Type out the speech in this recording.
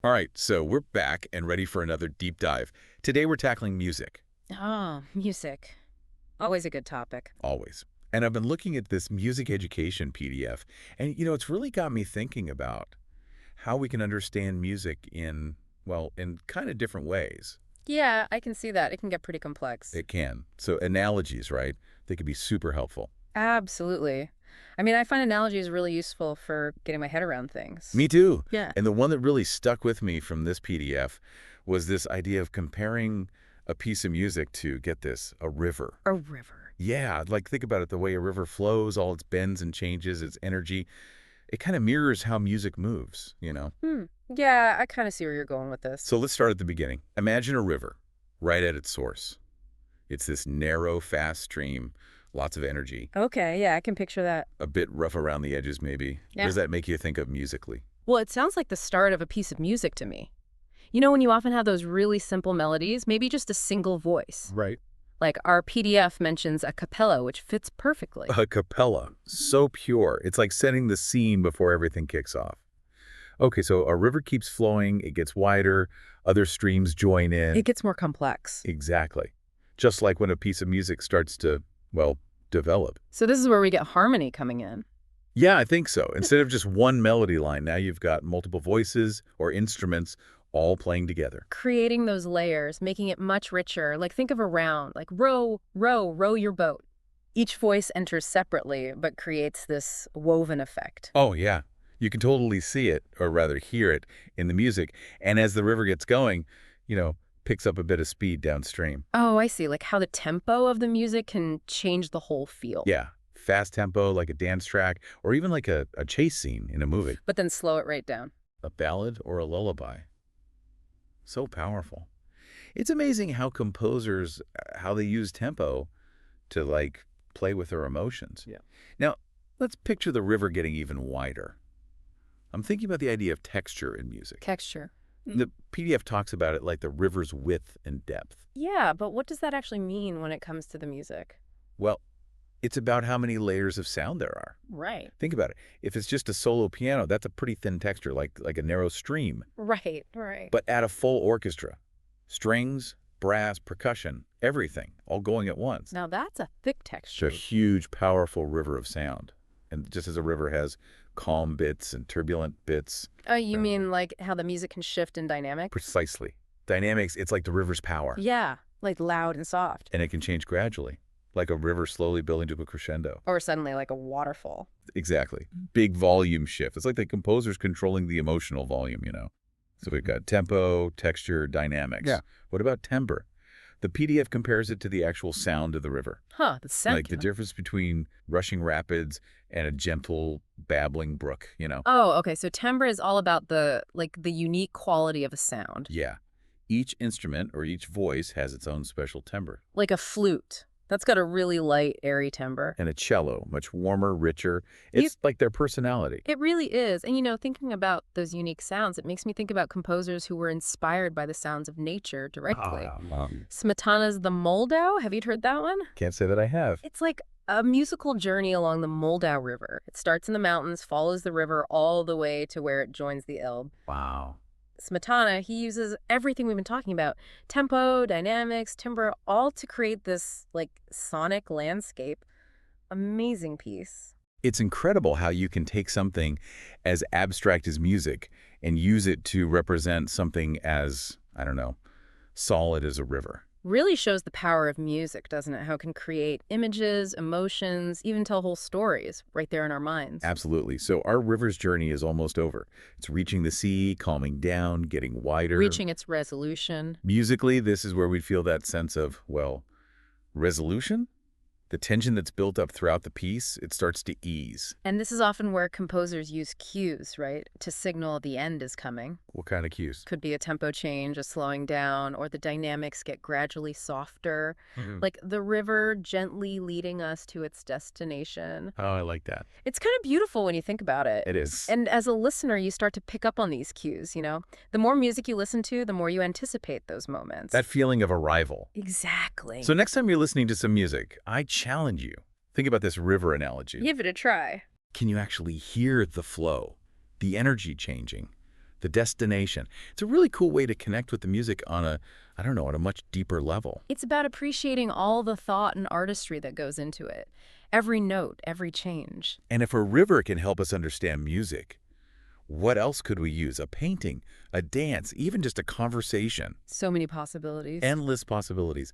All right, so we're back and ready for another deep dive. Today we're tackling music, Oh, music. Always a good topic. always. And I've been looking at this music education PDF, and it's really got me thinking about how we can understand music in, well, in kind of different ways. Yeah, I can see that. It can get pretty complex. It can. So analogies, right? They could be super helpful. Absolutely. I mean, I find analogies really useful for getting my head around things. Me too. Yeah. And the one that really stuck with me from this PDF was this idea of comparing a piece of music to, get this, a river. A river. Yeah, like think about it, the way a river flows, all its bends and changes, its energy. It kind of mirrors how music moves. Yeah, I kind of see where you're going with this. So let's start at the beginning. Imagine a river right at its source. It's this narrow, fast stream, lots of energy, Okay, yeah, I can picture that. a bit rough around the edges maybe. What Yeah. does that make you think of musically? Well, it sounds like the start of a piece of music to me. You know when you often have those really simple melodies, maybe just a single voice. Right. Like our PDF mentions a cappella, which fits perfectly. A cappella, so pure. It's like setting the scene before everything kicks off. Okay, so a river keeps flowing, it gets wider, other streams join in. It gets more complex. Exactly. Just like when a piece of music starts to, well, develop. So this is where we get harmony coming in. Yeah, I think so. Instead of just one melody line, now you've got multiple voices or instruments all playing together. Creating those layers, making it much richer. Like think of a round, like row, row, row your boat. Each voice enters separately, but creates this woven effect. Oh, yeah. You can totally see it, or rather hear it, in the music. And as the river gets going, picks up a bit of speed downstream. Oh, I see. Like how the tempo of the music can change the whole feel. Yeah, fast tempo, like a dance track, or even like a chase scene in a movie. But then slow it right down. A ballad or a lullaby. So powerful. It's amazing how composers, how they use tempo to, like, play with their emotions. Yeah. Now, let's picture the river getting even wider. I'm thinking about the idea of texture in music. Texture. The PDF talks about it like the river's width and depth. Yeah, but what does that actually mean when it comes to the music? Well, it's about how many layers of sound there are. Right. Think about it. If it's just a solo piano, that's a pretty thin texture, like a narrow stream. Right. But add a full orchestra, strings, brass, percussion, everything, all going at once. Now that's a thick It's texture. a huge, powerful river of sound. And just as a river has calm bits and turbulent bits. You mean like how the music can shift in dynamic? Precisely. Dynamics, it's like the river's power. Yeah, like loud and soft. And it can change gradually, like a river slowly building to a crescendo. Or suddenly like a waterfall. Exactly. Big volume shift. It's like the composer's controlling the emotional volume. So we've got tempo, texture, dynamics. Yeah. What about timbre? The PDF compares it to the actual sound of the river. Huh, the sound. Like the difference between rushing rapids and a gentle, babbling brook. Oh, okay. So timbre is all about the unique quality of a sound. Yeah. Each instrument or each voice has its own special timbre. Like a flute. That's got a really light, airy timbre. And a cello, much warmer, richer. It's like their personality. It really is. And thinking about those unique sounds, it makes me think about composers who were inspired by the sounds of nature directly. Smetana's The Moldau. Have you heard that one? Can't say that I have. It's like a musical journey along the Moldau River. It starts in the mountains, follows the river all the way to where it joins the Elbe. Wow. Smetana, he uses everything we've been talking about, tempo, dynamics, timbre, all to create this sonic landscape. Amazing piece. It's incredible how you can take something as abstract as music and use it to represent something as, I don't know, solid as a river. Really shows the power of music, doesn't it? How it can create images, emotions, even tell whole stories right there in our minds. Absolutely. So our river's journey is almost over. It's reaching the sea, calming down, getting wider. Reaching its resolution. Musically, this is where we feel that sense of, well, resolution? The tension that's built up throughout the piece, it starts to ease. And this is often where composers use cues, right? To signal the end is coming. What kind of cues? Could be a tempo change, a slowing down, or the dynamics get gradually softer. Like the river gently leading us to its destination. Oh, I like that. It's kind of beautiful when you think about it. It is. And as a listener, you start to pick up on these cues, The more music you listen to, the more you anticipate those moments. That feeling of arrival. Exactly. So next time you're listening to some music, I challenge you. Think about this river analogy. Give it a try. Can you actually hear the flow, the energy changing, the destination. It's a really cool way to connect with the music on a, I don't know, on a much deeper level. It's about appreciating all the thought and artistry that goes into it. Every note, every change. And if a river can help us understand music, what else could we use? A painting, a dance, even just a conversation. So many possibilities. Endless possibilities.